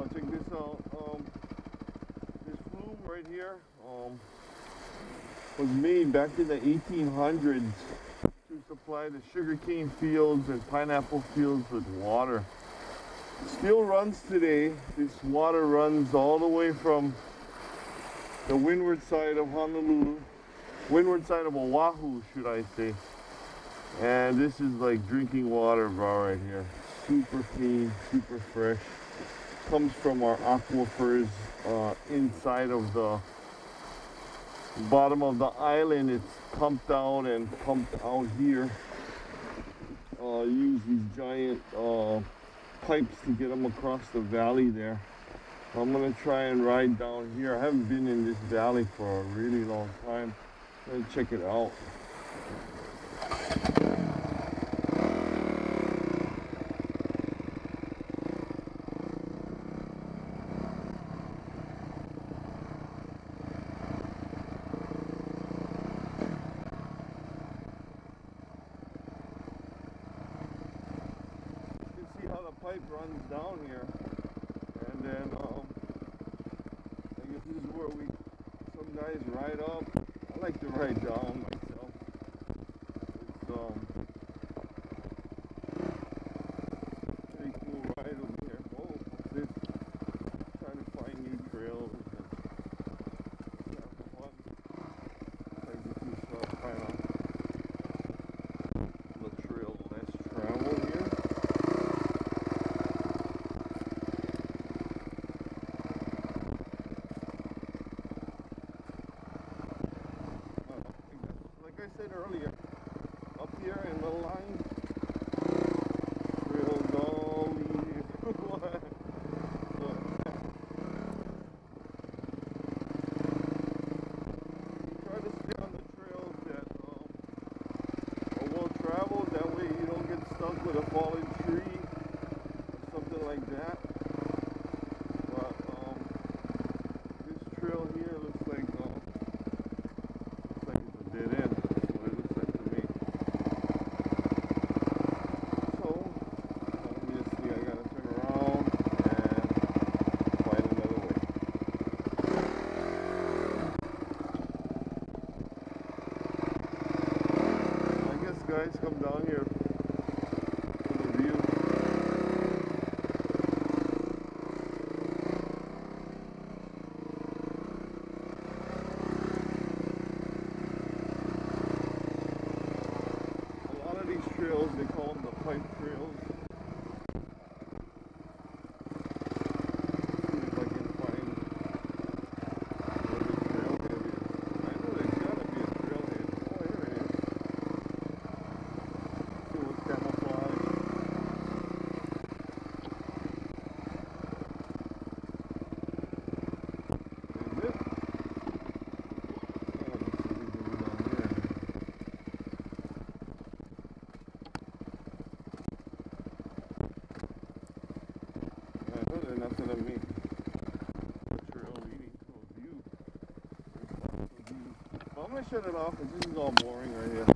Oh, check this out. This flume right here was made back in the 1800s to supply the sugarcane fields and pineapple fields with water. It still runs today. This water runs all the way from the windward side of Honolulu, windward side of Oahu, should I say. And this is like drinking water, bro, right here. Super clean, super fresh. Comes from our aquifers inside of the bottom of the island. It's pumped out and pumped out here. Use these giant pipes to get them across the valley there. I'm gonna try and ride down here. I haven't been in this valley for a really long time. I'm gonna check it out. Pipe runs down here, and then I guess this is where some guys ride up. I like to ride down myself. It's pretty cool ride over here. Whoa, what's this? Trying to find new trails and have fun. Like this is kind of the trail less traveled here. Like I said earlier, up here in the line, trails all lead. Try to stay on the trails that are well traveled. That way you don't get stuck with a fallen tree or something like that. But this trail here looks like it's a dead end. Guys, come down here for the view. A lot of these trails, they call them the pipe trails. See if I can find where the trailhead is. I know there's gotta be a trailhead. Oh, here it is. Camouflage. Is it? Oh, let's see if we can go down here. I know they're not gonna meet the trail leading to a view. Well, I'm gonna shut it off because this is all boring right here.